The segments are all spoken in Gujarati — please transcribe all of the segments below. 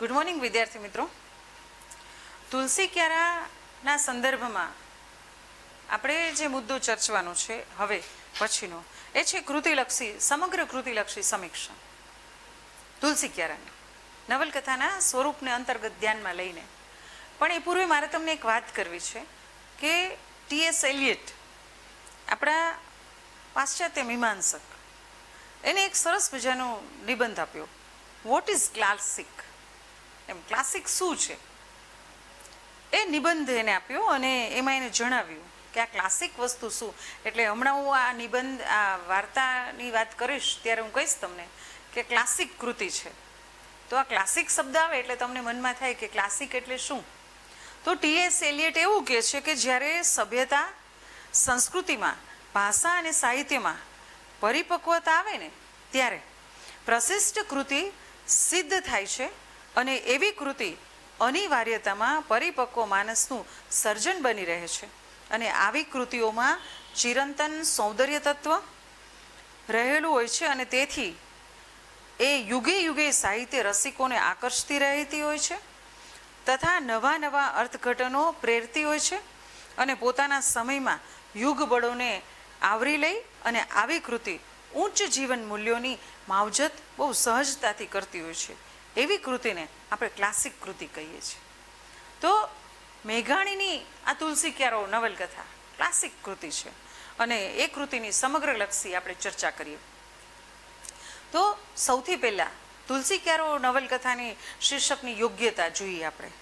ગુડ મોર્નિંગ વિદ્યાર્થી મિત્રો. તુલસી ક્યારાના સંદર્ભમાં આપણે જે મુદ્દો ચર્ચવાનો છે હવે પછીનો એ છે કૃતિલક્ષી, સમગ્ર કૃતિલક્ષી સમીક્ષા તુલસી ક્યારાની નવલકથાના સ્વરૂપને અંતર્ગત ધ્યાનમાં લઈને. પણ એ પૂર્વે મારે તમને એક વાત કરવી છે કે ટી.એસ. એલિયટ આપણા પાશ્ચાત્ય મીમાંસક એને એક સરસ મજાનો નિબંધ આપ્યો, વોટ ઇઝ ક્લાસિક, એમ ક્લાસિક શું છે એ નિબંધ એને આપ્યો અને એમાં એને જણાવ્યું કે આ ક્લાસિક વસ્તુ શું. એટલે હમણાં હું આ નિબંધ, આ વાર્તાની વાત કરીશ ત્યારે હું કહીશ તમને કે ક્લાસિક કૃતિ છે. તો આ ક્લાસિક શબ્દ આવે એટલે તમને મનમાં થાય કે ક્લાસિક એટલે શું. તો ટી.એસ. એલિયટ એવું કહે છે કે જ્યારે સભ્યતા સંસ્કૃતિમાં, ભાષા અને સાહિત્યમાં પરિપક્વતા આવે ને ત્યારે પ્રશિષ્ટ કૃતિ સિદ્ધ થાય છે અને એવી કૃતિ અનિવાર્યતામાં પરિપક્વ માનસનું સર્જન બની રહે છે. અને આવી કૃતિઓમાં ચિરંતન સૌંદર્ય તત્વ રહેલું હોય છે અને તેથી એ યુગે યુગે સાહિત્ય રસિકોને આકર્ષતી રહેતી હોય છે તથા નવા નવા અર્થઘટનો પ્રેરતી હોય છે અને પોતાના સમયમાં યુગબળોને આવરી લઈ અને આવી કૃતિ ઉચ્ચ જીવન મૂલ્યોની માવજત બહુ સહજતાથી કરતી હોય છે. એવી કૃતિને આપણે ક્લાસિક કૃતિ કહીએ છીએ. તો મેઘાણીની આ તુલસી ક્યારો નવલકથા ક્લાસિક કૃતિ છે અને એ કૃતિની સમગ્ર લક્ષી આપણે ચર્ચા કરીએ. તો સૌથી પહેલાં તુલસી ક્યારો નવલકથાની શીર્ષકની યોગ્યતા જોઈએ આપણે.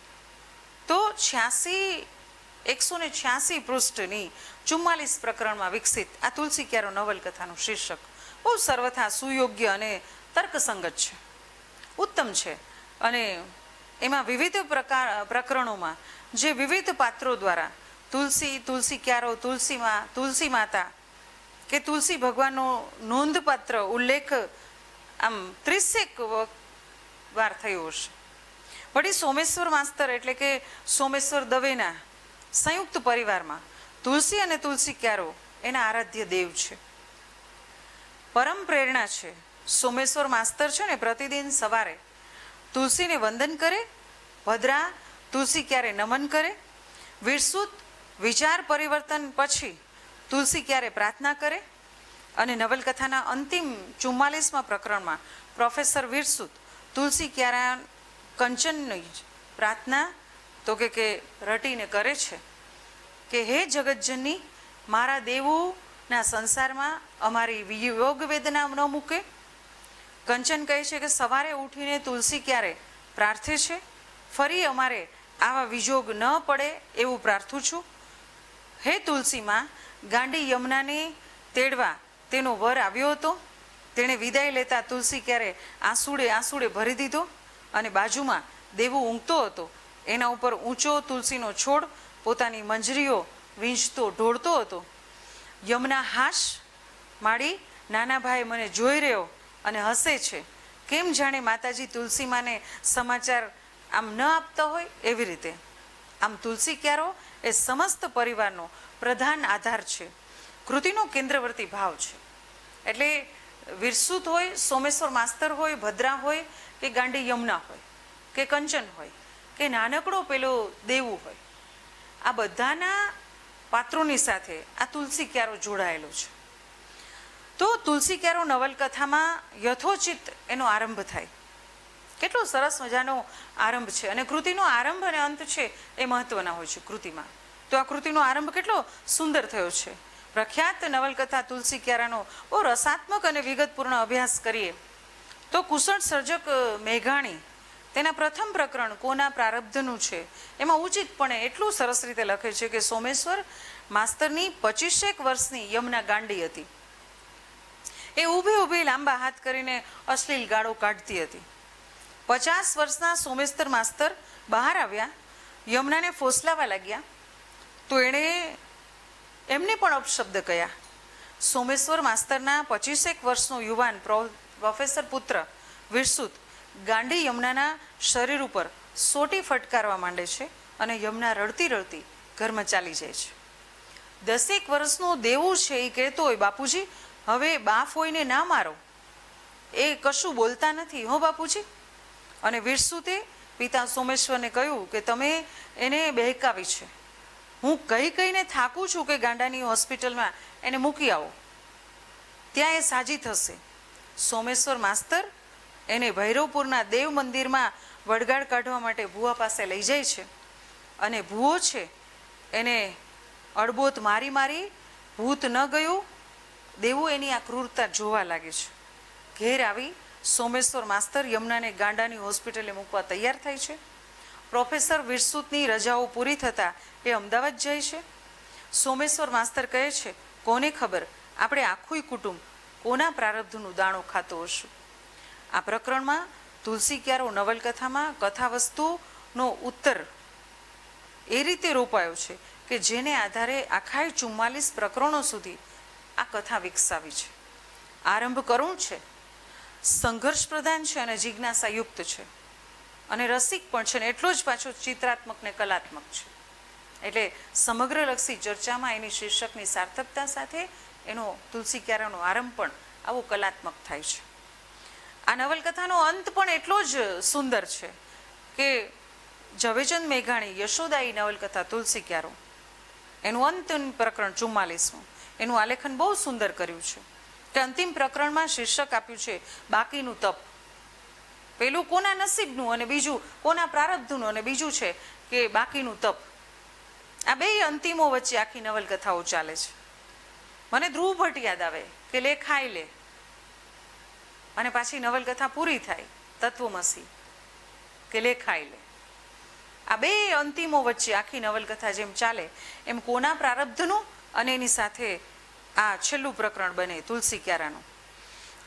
તો 186 પૃષ્ઠની 44 પ્રકરણમાં વિકસિત આ તુલસી ક્યારો નવલકથાનું શીર્ષક બહુ સર્વથા સુયોગ્ય અને તર્કસંગત છે, ઉત્તમ છે. અને એમાં વિવિધ પ્રકરણોમાં જે વિવિધ પાત્રો દ્વારા તુલસી ક્યારો, તુલસી માતા કે તુલસી ભગવાનનો નોંધપાત્ર ઉલ્લેખ આમ 30 વાર થયો હશે. વળી સોમેશ્વર માસ્તર એટલે કે સોમેશ્વર દવેના સંયુક્ત પરિવારમાં તુલસી અને તુલસી ક્યારો એના આરાધ્ય દેવ છે, પરમ પ્રેરણા છે. સોમેશ્વર માસ્તર છે ને પ્રતિદિન સવારે તુલસીને વંદન કરે, ભદ્રા તુલસી ક્યારે નમન કરે, વિરસુત વિચાર પરિવર્તન પછી તુલસી ક્યારે પ્રાર્થના કરે. અને નવલકથાના અંતિમ 44મા પ્રકરણમાં પ્રોફેસર વિરસુત તુલસી ક્યારા કંચનની પ્રાર્થના તો કે રટીને કરે છે કે હે જગતજનની, મારા દેવોના સંસારમાં અમારી વિયોગ વેદના ન મૂકે. કંચન કહે છે કે સવારે ઉઠીને તુલસી ક્યારે પ્રાર્થે છે, ફરી અમારે આવા વિયોગ ન પડે એવું પ્રાર્થું છું. હે તુલસીમાં, ગાંડી યમુનાને તેડવા તેનો વર આવ્યો હતો, તેણે વિદાય લેતા તુલસી ક્યારે આંસુડે ભરી દીધો અને બાજુમાં દેવો ઊંઘતો હતો એના ઉપર ઊંચો તુલસીનો છોડ પોતાની મંજરીઓ વીંચતો ઢોળતો હતો. યમુના હાશ માડી, નાના ભાઈ મને જોઈ રહ્યો અને હસે છે, કેમ જાણે માતાજી તુલસી માને સમાચાર આમ ન આપતા હોય એવી રીતે. આમ તુલસી ક્યારો એ સમસ્ત પરિવારનો પ્રધાન આધાર છે, કૃતિનો કેન્દ્રવર્તી ભાવ છે. એટલે વિરસુત હોય, સોમેશ્વર માસ્તર હોય, ભદ્રા હોય કે ગાંડી યમુના હોય કે કંચન હોય કે નાનકડો પેલો દેવું હોય, આ બધાના પાત્રોની સાથે આ તુલસી ક્યારો જોડાયેલો છે. તો તુલસી ક્યારો નવલકથામાં યથોચિત એનો આરંભ થાય. કેટલો સરસ મજાનો આરંભ છે અને કૃતિનો આરંભ અને અંત છે એ મહત્વના હોય છે કૃતિમાં. તો આ કૃતિનો આરંભ કેટલો સુંદર થયો છે. પ્રખ્યાત નવલકથા તુલસી ક્યારાનો બહુ રસાત્મક અને વિગતપૂર્ણ અભ્યાસ કરીએ તો કુશળ સર્જક મેઘાણી તેના પ્રથમ પ્રકરણ કોના પ્રારબ્ધનું છે એમાં ઉચિતપણે એટલું સરસ રીતે લખે છે કે સોમેશ્વર માસ્તરની 25 વર્ષની યમુના ગાંડી હતી. એ ઊભી લાંબા હાથ કરીને અશ્લીલ ગાળો કાઢતી હતી. 50 વર્ષના સોમેશ્વર માસ્તર બહાર આવ્યા, યમુનાને ફોસલાવા લાગ્યા તો એણે એમને પણ અપશબ્દ કહ્યા. સોમેશ્વર માસ્તરના 25 વર્ષનો યુવાન પ્રોફેસર પુત્ર વિરસુત ગાંડી યમુનાના શરીર ઉપર સોટી ફટકારવા માંડે છે અને યમુના રડતી રડતી ઘરમાં ચાલી જાય છે. 10 વર્ષનો દેવું છે એ કહેતો હોય, બાપુજી હવે બાપ હોઈને ના મારો, એ કશું બોલતા નથી હો બાપુજી. અને વિરસુતે પિતા સોમેશ્વરને કહ્યું કે તમે એને બહેકાવી છે, હું કહીને થાકું છું કે ગાંડાની હોસ્પિટલમાં એને મૂકી આવો, ત્યાં એ સાજી થશે. સોમેશ્વર માસ્તર એને ભૈરવપુરના દેવ મંદિરમાં વડગાડ કાઢવા માટે ભૂવા પાસે લઈ જાય છે અને ભૂવો છે એને અડબોત મારી ભૂત ન ગયું. દેવું એની આ ક્રૂરતા જોવા લાગે છે. ઘેર આવી સોમેશ્વર માસ્તર યમુનાને ગાંડાની હોસ્પિટલે મૂકવા તૈયાર થાય છે. પ્રોફેસર વિરસુતની રજાઓ પૂરી થતાં એ અમદાવાદ જાય છે. સોમેશ્વર માસ્તર કહે છે, કોને ખબર આપણે આખું કુટુંબ કોના પ્રારબ્ધનું દાણો ખાતો હશું. આ પ્રકરણમાં તુલસી ક્યારો નવલકથામાં કથા વસ્તુનો ઉત્તર એ રીતે રોપાયો છે કે જેને આધારે આખા 44 પ્રકરણો સુધી આ કથા વિકસાવી છે. આરંભ કરુણ છે, સંઘર્ષ પ્રધાન છે અને જિજ્ઞાસાયુક્ત છે અને રસિક પણ છે ને એટલો જ પાછો ચિત્રાત્મક ને કલાત્મક છે. એટલે સમગ્રલક્ષી ચર્ચામાં એની શીર્ષકની સાર્થકતા સાથે એનો તુલસી ક્યારાનો આરંભ પણ આવો કલાત્મક થાય છે. આ નવલકથાનો અંત પણ એટલો જ સુંદર છે કે ઝવેરચંદ મેઘાણી યશોદાઈ નવલકથા તુલસી ક્યારો, એનું અંતિમ પ્રકરણ 44મું, એનું આલેખન બહુ સુંદર કર્યું છે કે અંતિમ પ્રકરણમાં શીર્ષક આપ્યું છે બાકીનું તપ. પેલું કોના નસીબનું અને બીજું કોના પ્રારબ્ધનું અને બીજું છે કે બાકીનું તપ. આ બે અંતિમો વચ્ચે આખી નવલકથાઓ ચાલે છે. મને ધ્રુવ ભટ્ટ યાદ આવે કે લે ખાઈ લે અને પાછી નવલકથા પૂરી થાય તત્વમસી કે લે ખાઈ લે. આ બે અંતિમો વચ્ચે આખી નવલકથા જેમ ચાલે એમ કોના પ્રારબ્ધનું અને એની સાથે આ છેલ્લું પ્રકરણ બને તુલસી ક્યારાનું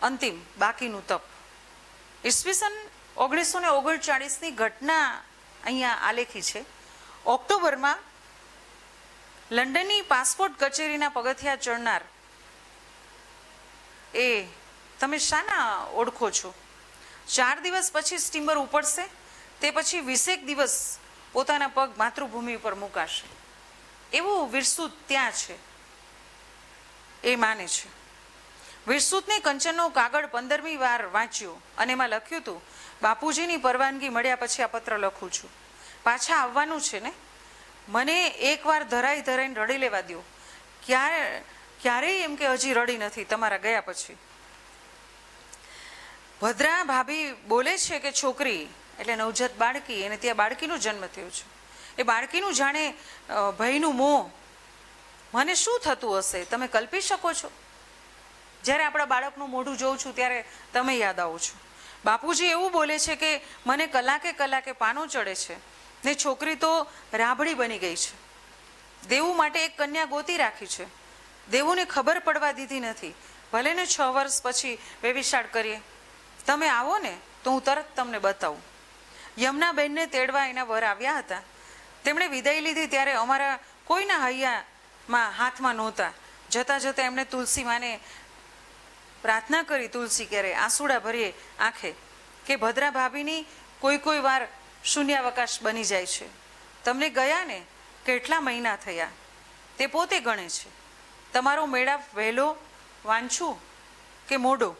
અંતિમ બાકીનું તપ. ઈસવીસન 1939ની ઘટના અહીંયા આલેખી છે. ઓક્ટોબરમાં લંડનની પાસપોર્ટ કચેરીના પગથિયા ચડનાર એ તમે શાના ઓળખો છો? 4 દિવસ પછી સ્ટીમર ઉપડશે, તે પછી 20 દિવસ પોતાના પગ માતૃભૂમિ ઉપર મુકાશે. એવું વિરસુત ત્યાં છે, એ માને છે. વિરસુતને કંચનનો કાગળ 15મી વાર વાંચ્યો અને એમાં લખ્યું હતું, બાપુજીની પરવાનગી મળ્યા પછી આ પત્ર લખું છું. પાછા આવવાનું છે ને, મને એકવાર ધરાઈને રડી લેવા દો. ક્યારેય એમ કે હજી રડી નથી તમારા ગયા પછી. ભદ્રા ભાભી બોલે છે કે છોકરી એટલે નવજાત બાળકી, એને ત્યાં બાળકીનો જન્મ થયો છે. એ બાળકીનું જાણે ભયનું મોહ. મને શું થતું હશે તમે કલ્પી શકો છો? જ્યારે આપણા બાળકનું મોઢું જોઉં છું ત્યારે તમે યાદ આવો છો. બાપુજી એવું બોલે છે કે મને કલાકે પાનો ચડે છે ને છોકરી તો રાબડી બની ગઈ છે. દેવું માટે એક કન્યા ગોતી રાખી છે. દેવુને ખબર પડવા દીધી નથી. ભલે ને 6 વર્ષ પછી વેવિશાળ કરીએ. તમે આવો ને તો હું તરત તમને બતાવું. યમુનાબેનને તેડવા એના વર આવ્યા હતા. તેમણે વિદાય લીધી ત્યારે અમારા કોઈના હૈયામાં હાથમાં નહોતા. જતાં જતાં એમણે તુલસી માને પ્રાર્થના કરી, તુલસી ક્યારે આંસુડા ભરીએ આંખે, કે ભદ્રા ભાભીની કોઈ વાર શૂન્યાવકાશ બની જાય છે. તમને ગયા ને કેટલા મહિના થયા તે પોતે ગણે છે. તમારો મેળાપ વહેલો વાંચું કે મોડો,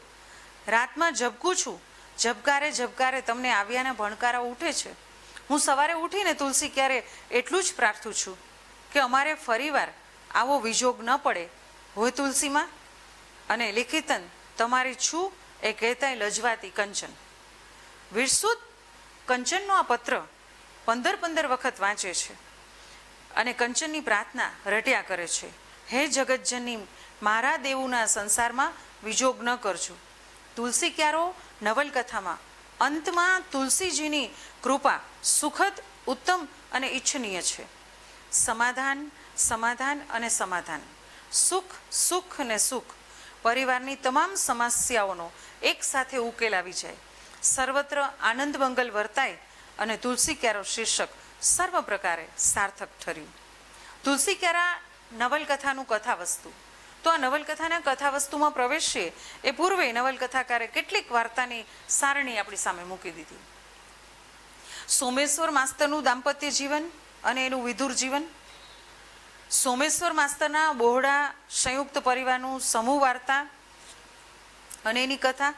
રાતમાં ઝબકું છું, ઝબકારે તમને આવ્યાના ભણકારા ઉઠે છે. હું સવારે ઉઠીને તુલસી ક્યારે એટલું જ પ્રાર્થું છું કે અમારે ફરીવાર આવો વિજોગ ન પડે હોય તુલસીમાં. અને લિખિતન તમારી છું એ કહેતાય લજવાતી કંચન. વિરસુત કંચનનો આ પત્ર 15 વખત વાંચે છે અને કંચનની પ્રાર્થના રટ્યા કરે છે, હે જગતજનની, મારા દેવુના સંસારમાં વિજોગ ન કરજો. તુલસી ક્યારો નવલકથામાં અંતમાં તુલસીજીની કૃપા સુખદ, ઉત્તમ અને ઈચ્છનીય છે. સમાધાન અને સમાધાન, સુખ ને સુખ, પરિવારની તમામ સમસ્યાઓનો એક સાથે ઉકેલ આવી જાય, સર્વત્ર આનંદ મંગલ વર્તાય અને તુલસી ક્યારો શીર્ષક સર્વ પ્રકારે સાર્થક ઠર્યું. તુલસી ક્યારા નવલકથાનું કથા વસ્તુ. તો આ નવલકથાના કથા વસ્તુમાં પ્રવેશીએ એ પૂર્વે નવલકથાકારે કેટલીક વાર્તાની સારણી આપણી સામે મૂકી દીધી. સોમેશ્વર માસ્તરનું દાંપત્ય જીવન અને એનું વિધુર જીવન, સોમેશ્વર માસ્તરના બહોળા સંયુક્ત પરિવારનું સમૂહ વાર્તા અને એની કથા,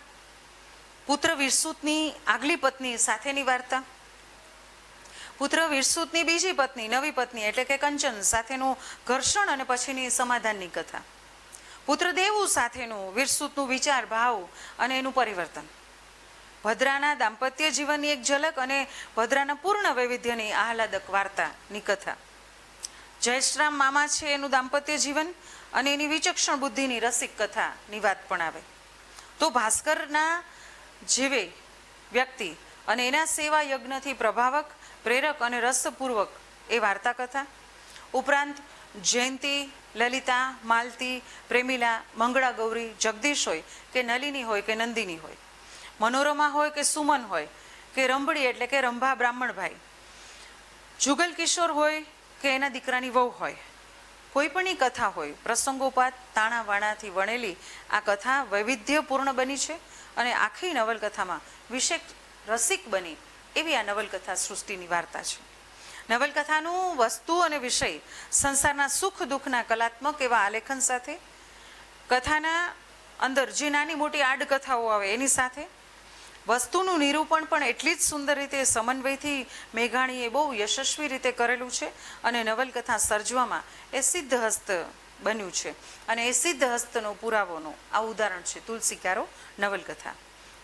પુત્ર વિરસુતની આગલી પત્ની સાથેની વાર્તા, પુત્ર વીરસુતની બીજી પત્ની નવી પત્ની એટલે કે કંચન સાથેનું ઘર્ષણ અને પછીની સમાધાનની કથા. પુત્ર દેવું સાથેનું વીરસુતનું વિચાર ભાવ અને એનું પરિવર્તન. ભદ્રાના દાંપત્ય જીવનની એક ઝલક અને ભદ્રાના પૂર્ણ વૈવિધ્યની આહલાદક વાર્તાની કથા. જયશ્રામ મામા છે એનું દાંપત્ય જીવન અને એની વિચક્ષણ બુદ્ધિની રસિક કથાની વાત પણ આવે. તો ભાસ્કરના જેવે વ્યક્તિ અને એના સેવા યજ્ઞથી પ્રભાવક, પ્રેરક અને રસપૂર્વક એ વાર્તા કથા. ઉપરાંત જયંતી, લલિતા, માલતી, પ્રેમિલા, મંગળા ગૌરી, જગદીશ હોય કે નલિની હોય કે નંદિની હોય, મનોરમા હોય કે સુમન હોય કે રંભડી એટલે કે રંભા બ્રાહ્મણભાઈ, જુગલ કિશોર હોય કે એના દીકરાની વહુ હોય, કોઈ પણની કથા હોય, પ્રસંગોપાત તાણા વાણાથી વણેલી આ કથા વૈવિધ્યપૂર્ણ બની છે અને આખી નવલકથામાં વિશેષ રસિક બની એવી આ નવલકથા સૃષ્ટિની વાર્તા છે. નવલકથાનું વસ્તુ અને વિષય સંસારના સુખ દુઃખના કલાત્મક એવા આલેખન સાથે, કથાના અંદર જે નાની મોટી આડકથાઓ આવે એની સાથે, વસ્તુનું નિરૂપણ પણ એટલી જ સુંદર રીતે સમન્વયથી મેઘાણીએ બહુ યશસ્વી રીતે કરેલું છે અને નવલકથા સર્જવામાં એ સિદ્ધ હસ્ત બન્યું છે. અને એ સિદ્ધ હસ્તનો પુરાવોનો આ ઉદાહરણ છે તુલસી ક્યારો નવલકથા.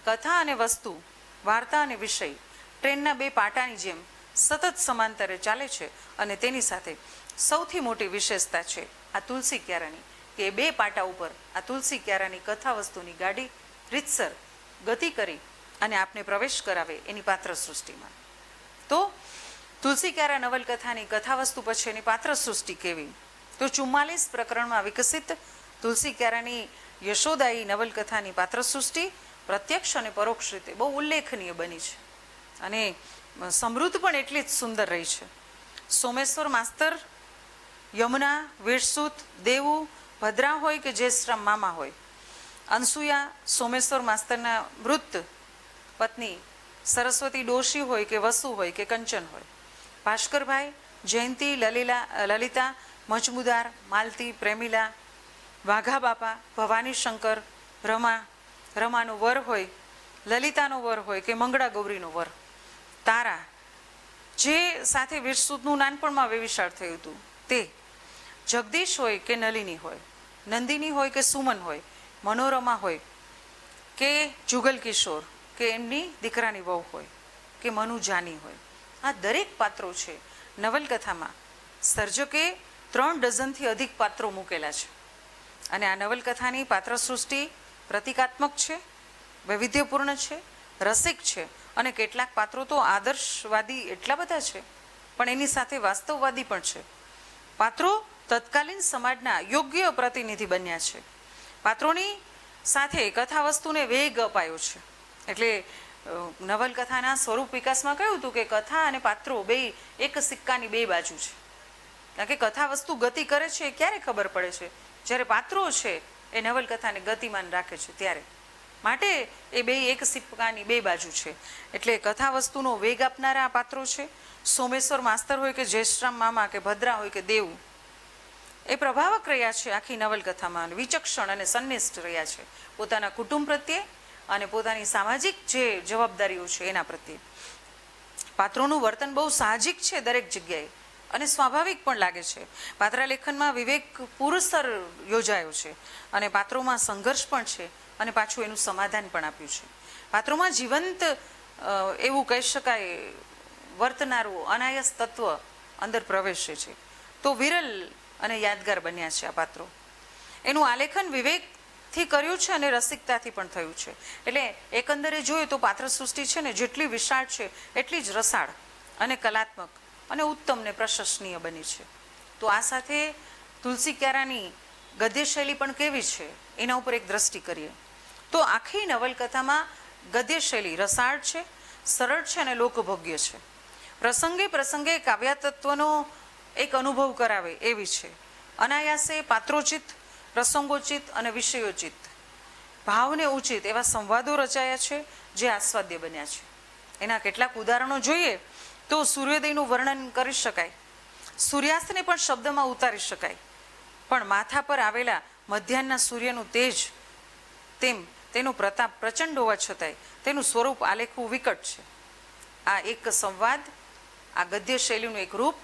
કથા અને વસ્તુ, વાર્તા અને વિષય ટ્રેનના બે પાટાની જેમ સતત સમાંતરે ચાલે છે અને તેની સાથે સૌથી મોટી વિશેષતા છે આ તુલસી ક્યારાની કે બે પાટા ઉપર આ તુલસી ક્યારાની કથા વસ્તુની ગાડી રીતસર ગતિ કરી અને આપને પ્રવેશ કરાવે એની પાત્ર સૃષ્ટિમાં. તો તુલસી ક્યારા નવલકથાની કથા વસ્તુ પછી એની પાત્ર સૃષ્ટિ કેવી? તો 44 પ્રકરણમાં વિકસિત તુલસી ક્યારાની યશોદાયી નવલકથાની પાત્ર સૃષ્ટિ પ્રત્યક્ષ અને પરોક્ષ રીતે બહુ ઉલ્લેખનીય બની છે અને સમૃદ્ધ પણ એટલી જ સુંદર રહી છે. સોમેશ્વર માસ્તર, યમુના, વીરસુત, દેવું, ભદ્રા હોય કે જયશ્રામ મામા હોય, અનસુયા, સોમેશ્વર માસ્તરના મૃત પત્ની સરસ્વતી ડોશી હોય કે વસુ હોય કે કંચન હોય, ભાસ્કરભાઈ, જયંતી, લલિતા, મજમુદાર, માલતી, પ્રેમિલા, વાઘા બાપા, ભવાની શંકર, રમાનો વર હોય, લલિતાનો વર હોય કે મંગળા ગૌરીનો વર, તારા જે સાથે વીરસુતનું નાનપણમાં વેવિશાળ થયું હતું તે, જગદીશ હોય કે નલિની હોય, નંદિની હોય કે સુમન હોય, મનોરમા હોય કે જુગલ કિશોર કે એમની દીકરાની વહુ હોય કે મનુજાની હોય, આ દરેક પાત્રો છે નવલકથામાં સર્જકે 3 ડઝનથી અધિક પાત્રો મૂકેલા છે. અને આ નવલકથાની પાત્ર સૃષ્ટિ પ્રતિકાત્મક છે, વૈવિધ્યપૂર્ણ છે, રસિક છે અને કેટલાક પાત્રો તો આદર્શવાદી એટલા બધા છે પણ એની સાથે વાસ્તવવાદી પણ છે. પાત્રો તત્કાલીન સમાજના યોગ્ય પ્રતિનિધિ બન્યા છે. પાત્રોની સાથે કથા વસ્તુને વેગ અપાયો છે. એટલે નવલકથાના સ્વરૂપ વિકાસમાં કહ્યું હતું કે કથા અને પાત્રો બે એક સિક્કાની બે બાજુ છે. કારણ કે કથા વસ્તુ ગતિ કરે છે ક્યારે ખબર પડે છે? જ્યારે પાત્રો છે એ નવલકથાને ગતિમાન રાખે છે ત્યારે. માટે એ બે એક સિક્કાની બે બાજુ છે. એટલે કથા વસ્તુનો વેગ આપનારા આ પાત્રો છે. સોમેશ્વર માસ્તર હોય કે જયશ્રામ મામા કે ભદ્રા હોય કે દેવું, એ પ્રભાવક રહ્યા છે આખી નવલકથામાં, વિચક્ષણ અને સંનિષ્ઠ રહ્યા છે પોતાના કુટુંબ પ્રત્યે અને પોતાની સામાજિક જે જવાબદારીઓ છે એના પ્રત્યે. પાત્રોનું વર્તન બહુ સાહજિક છે દરેક જગ્યાએ અને સ્વાભાવિક પણ લાગે છે. પાત્રાલેખનમાં વિવેક પુરસ્સર યોજાયો છે અને પાત્રોમાં સંઘર્ષ પણ છે અને પાછું એનું સમાધાન પણ આપ્યું છે. પાત્રોમાં જીવંત એવું કહી શકાય વર્તનારું અનાયસ તત્વ અંદર પ્રવેશે છે. તો વિરલ અને યાદગાર બન્યા છે આ પાત્રો. એનું આલેખન વિવેકથી કર્યું છે અને રસિકતાથી પણ થયું છે. એટલે એકંદરે જોઈએ તો પાત્ર સૃષ્ટિ છે ને જેટલી વિશાળ છે એટલી જ રસાળ અને કલાત્મક અને ઉત્તમ ને પ્રશંસનીય બની છે. તો આ સાથે તુલસી ક્યારાની ગદ્ય શૈલી પણ કેવી છે એના ઉપર એક દ્રષ્ટિ કરીએ તો આખી નવલકથામાં ગદ્ય શૈલી રસાળ છે, સરળ છે અને લોકભોગ્ય છે. પ્રસંગે પ્રસંગે કાવ્યતત્વનો એક અનુભવ કરાવે એવી છે. અનાયાસે પાત્રોચિત, પ્રસંગોચિત અને વિષયોચિત, ભાવને ઉચિત એવા સંવાદો રચાયા છે જે આસ્વાદ્ય બન્યા છે. એના કેટલાક ઉદાહરણો જોઈએ તો સૂર્યોદયનું વર્ણન કરી શકાય, સૂર્યાસ્તને પણ શબ્દમાં ઉતારી શકાય, પણ માથા પર આવેલા મધ્યાહ્નના સૂર્યનું તેજ તેમ તેનો પ્રતાપ પ્રચંડ હોવા છતાંય તેનું સ્વરૂપ આલેખવું વિકટ છે. આ એક સંવાદ આ ગદ્ય શૈલીનું એક રૂપ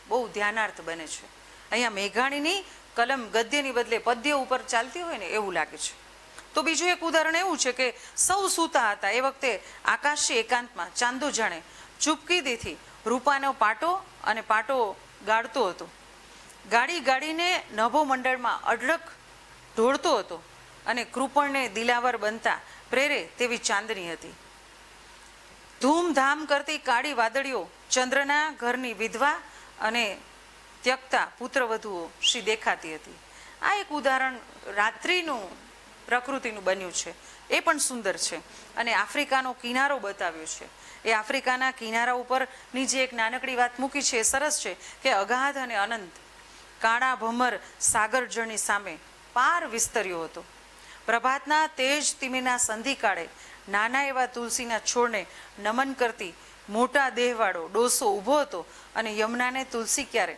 બહુ ધ્યાનાર્થ બને છે. અહીંયા મેઘાણીની કલમ ગદ્યની બદલે પદ્ય ઉપર ચાલતી હોય ને એવું લાગે છે. તો બીજું એક ઉદાહરણ એવું છે કે સૌ સૂતા હતા એ વખતે આકાશી એકાંતમાં ચાંદો જાણે ચૂપકી દેથી રૂપાનો પાટો અને પાટો ગાળતો હતો. ગાડી ગાડીને નભો મંડળમાં અઢળક ઢોળતો હતો અને કૃપણને દિલાવર બનતા પ્રેરે તેવી ચાંદની હતી. ધૂમધામ કરતી કાળી વાદળીઓ ચંદ્રના ઘરની વિધવા અને ત્યક્તા પુત્રવધુઓ શ્રી દેખાતી હતી. આ એક ઉદાહરણ રાત્રિનું પ્રકૃતિનું બન્યું છે. એ પણ સુંદર છે. અને આફ્રિકાનો કિનારો બતાવ્યો છે. એ આફ્રિકાના કિનારા ઉપરની જે એક નાનકડી વાત મૂકી છે એ સરસ છે કે અગાધ અને અનંત કાળા ભમર સાગર જળની સામે પાર વિસ્તર્યો હતો. પ્રભાતના તેજ તિમીના સંધિકાળે નાના એવા તુલસીના છોડને નમન કરતી મોટા દેહવાળો ડોસો ઊભો હતો અને યમુનાને તુલસી ક્યારે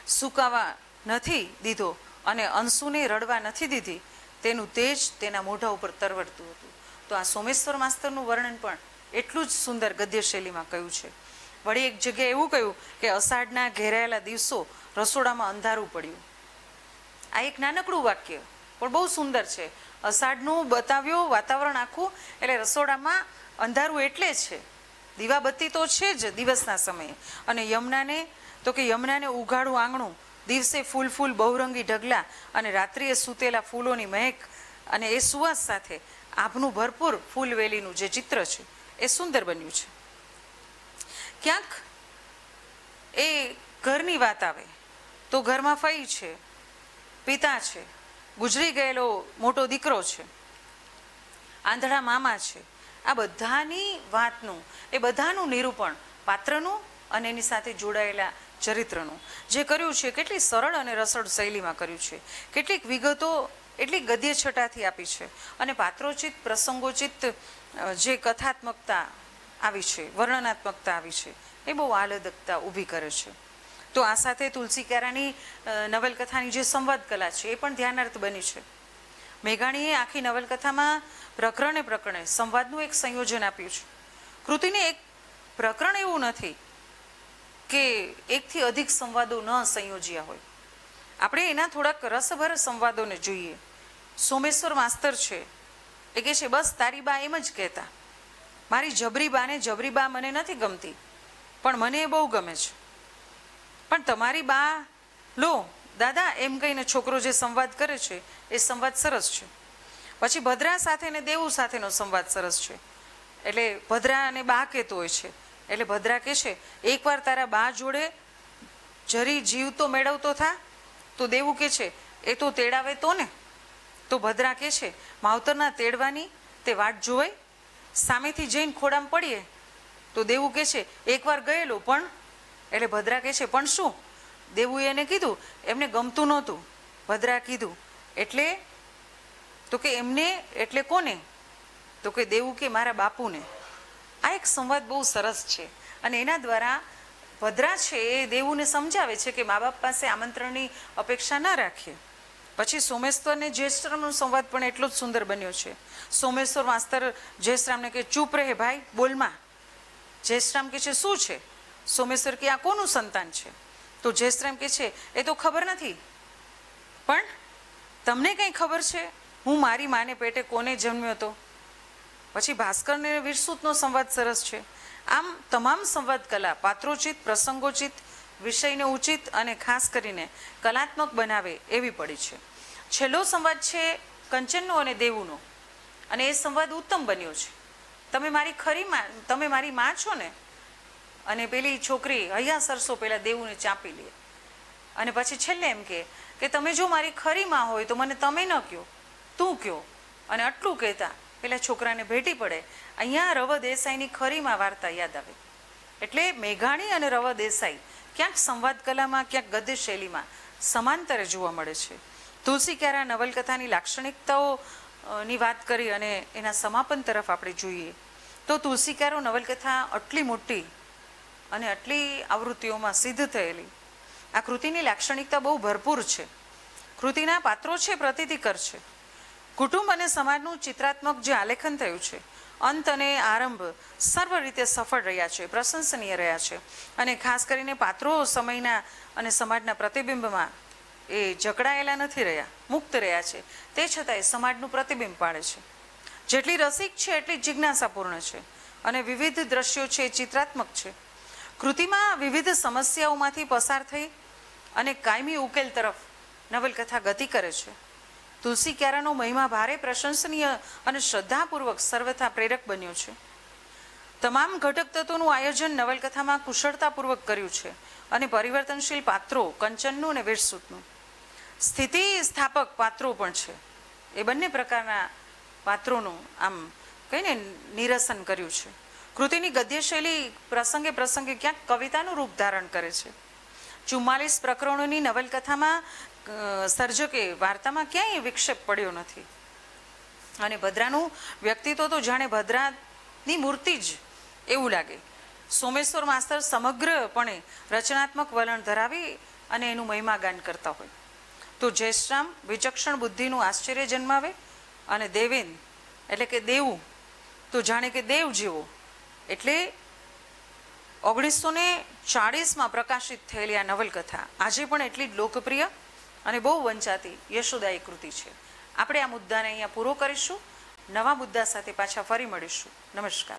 સુકાવા નથી દીધો અને અંશુને રડવા નથી દીધી તેનું તેજ તેના મોઢા ઉપર તરવડતું હતું. તો આ સોમેશ્વર માસ્તરનું વર્ણન પણ એટલું જ સુંદર ગદ્ય શૈલીમાં કહ્યું છે. વળી એક જગ્યાએ એવું કહ્યું કે અષાઢના ઘેરાયેલા દિવસો રસોડામાં અંધારું પડ્યું. આ એક નાનકડું વાક્ય પણ બહુ સુંદર છે. અષાઢનું બતાવ્યું વાતાવરણ આખું, એટલે રસોડામાં અંધારું એટલે છે. દીવાબત્તી તો છે જ દિવસના સમયે. અને યમુનાને તો કે યમુનાને ઉઘાડું આંગણું, દિવસે ફૂલ ફૂલ બહુરંગી ઢગલા અને રાત્રિએ સૂતેલા ફૂલોની મહેક અને એ સુવાસ સાથે આભનું ભરપૂર ફૂલવેલીનું જે ચિત્ર છે એ સુંદર બન્યું છે. ક્યાંક એ ઘરની વાત આવે તો ઘરમાં ફઈ છે, પિતા છે, ગુજરી ગયેલો મોટો દીકરો છે, આંધળા મામા છે. આ બધાની વાતનું એ બધાનું નિરૂપણ પાત્રનું અને એની સાથે જોડાયેલા ચરિત્રનું જે કર્યું છે કેટલી સરળ અને રસળ શૈલીમાં કર્યું છે. કેટલીક વિગતો એટલી ગદ્ય છટાથી આપી છે અને પાત્રોચિત પ્રસંગોચિત જે કથાત્મકતા આવી છે, વર્ણનાત્મકતા આવી છે એ બહુ આહલાદકતા ઊભી કરે છે. તો આ સાથે તુલસી ક્યારાની નવલકથાની જે સંવાદ કલા છે એ પણ ધ્યાનાર્થ બની છે. મેઘાણીએ આખી નવલકથામાં પ્રકરણે પ્રકરણે સંવાદનું એક સંયોજન આપ્યું છે. કૃતિને એક પ્રકરણ એવું નથી કે એકથી અધિક સંવાદો ન સંયોજ્યા હોય. આપણે એના થોડાક રસભર સંવાદોને જોઈએ. સોમેશ્વર માસ્તર છે એ કહે છે બસ તારી બા એમ જ કહેતા, મારી જબરી બાને જબરી બા મને નથી ગમતી પણ મને એ બહુ ગમે છે. પણ તમારી બા લો દાદા એમ કહીને છોકરો જે સંવાદ કરે છે એ સંવાદ સરસ છે. પછી ભદ્રા સાથે ને દેવું સાથેનો સંવાદ સરસ છે. એટલે ભદ્રા અને બા કહેતો હોય છે. એટલે ભદ્રા કહે છે એકવાર તારા બા જોડે જરી જીવ તો મેળવતો થા. તો દેવું કહે છે એ તો તેડાવે તો ને. તો ભદ્રા કહે છે માવતરના તેડવાની તે વાટ જોવાય, સામેથી જઈને ખોડામાં પડીએ. તો દેવું કહે છે એકવાર ગયેલો પણ. એટલે ભદ્રા કહે છે પણ શું? દેવું એને કીધું એમને ગમતું નહોતું. ભદ્રા કીધું એટલે તો કે એમને એટલે કોને? તો કે દેવું કે મારા બાપુને. આ એક સંવાદ બહુ સરસ છે અને એના દ્વારા ભદ્રા છે એ દેવુને સમજાવે છે કે મા બાપ પાસે આમંત્રણની અપેક્ષા ના રાખીએ. પછી સોમેશ્વર ને જયેશરામનો સંવાદ પણ એટલો જ સુંદર બન્યો છે. સોમેશ્વર માસ્તર જયેશરામને કે ચૂપ રહે ભાઈ બોલમાં. જયેશરામ કે છે શું છે? સોમેશ્વર કે આ કોનું સંતાન છે? તો જયેશરામ કે છે એ તો ખબર નથી પણ તમને કંઈ ખબર છે હું મારી માને પેટે કોને જન્મ્યો હતો? પછી ભાસ્કર ને વીરસુતનો સંવાદ સરસ છે. આમ તમામ સંવાદ કલા પાત્રોચિત પ્રસંગોચિત વિષયને ઉચિત અને ખાસ કરીને કલાત્મક બનાવે એવી પડી છે. છેલ્લો સંવાદ છે કંચનનો અને દેવુનો અને એ સંવાદ ઉત્તમ બન્યો છે. તમે મારી માં છો ને? અને પેલી છોકરી હૈયા સરસો પેલા દેવુને ચાંપી લે અને પછી છેલ્લે એમ કે તમે જો મારી ખરી માં હોય તો મને તમે ન કહો, તું કહો. અને આટલું કહેતા પેલા છોકરાને ભેટી પડે. અહીંયા રવ દેસાઈની ખરીમાં વાર્તા યાદ આવે. એટલે મેઘાણી અને રવ દેસાઈ ક્યાંક સંવાદ કલામાં ક્યાંક ગદ્ય શૈલીમાં સમાંતરે જોવા મળે છે. તુલસી ક્યારા નવલકથાની લાક્ષણિકતાઓની વાત કરી અને એના સમાપન તરફ આપણે જોઈએ તો તુલસી ક્યારો નવલકથા આટલી મોટી અને આટલી આવૃત્તિઓમાં સિદ્ધ થયેલી આ કૃતિની લાક્ષણિકતા બહુ ભરપૂર છે. કૃતિના પાત્રો છે પ્રતીતિકર છે. કુટુંબ અને સમાજનું ચિત્રાત્મક જે આલેખન થયું છે અંત અને આરંભ સર્વ રીતે સફળ રહ્યા છે, પ્રશંસનીય રહ્યા છે. અને ખાસ કરીને પાત્રો સમયના અને સમાજના પ્રતિબિંબમાં એ જકડાયેલા નથી રહ્યા, મુક્ત રહ્યા છે. તે છતાંય સમાજનું પ્રતિબિંબ પાડે છે. જેટલી રસિક છે એટલી જિજ્ઞાસાપૂર્ણ છે અને વિવિધ દ્રશ્યો છે એ ચિત્રાત્મક છે. કૃતિમાં વિવિધ સમસ્યાઓમાંથી પસાર થઈ અને કાયમી ઉકેલ તરફ નવલકથા ગતિ કરે છે. તુલસી ક્યારાનો મહિમા ભારે પ્રશંસનીય અને શ્રદ્ધાપૂર્વક સર્વથા પ્રેરક બન્યો છે. તમામ ઘટક તત્વોનું આયોજન નવલકથામાં કુશળતાપૂર્વક કર્યું છે અને પરિવર્તનશીલ પાત્રો, કંચનનું અને વીરસૂતનું, સ્થિતિ સ્થાપક પાત્રો પણ છે. એ બંને પ્રકારના પાત્રોનું આમ કહીને નિરસન કર્યું છે. કૃતિની ગદ્ય શૈલી પ્રસંગે પ્રસંગે ક્યાંક કવિતાનું રૂપ ધારણ કરે છે. 44 પ્રકરણોની નવલકથામાં સર્જકે વાર્તામાં ક્યાંય વિક્ષેપ પડ્યો નથી. અને ભદ્રાનું વ્યક્તિત્વ તો જાણે ભદ્રાની મૂર્તિ જ એવું લાગે. સોમેશ્વર માસ્તર સમગ્રપણે રચનાત્મક વલણ ધરાવી અને એનું મહિમાગાન કરતા હોય તો જયશ્રામ વિચક્ષણ બુદ્ધિનું આશ્ચર્ય જન્માવે અને દેવેન એટલે કે દેવું તો જાણે કે દેવ જેવો. એટલે 1940માં પ્રકાશિત થયેલી આ નવલકથા આજે પણ એટલી જ લોકપ્રિય અને બહુ વંચાતી યશોદાયી કૃતિ છે. આપણે આ મુદ્દાને અહીંયા પૂરો કરીશું. નવા મુદ્દા સાથે પાછા ફરી મળીશું. નમસ્કાર.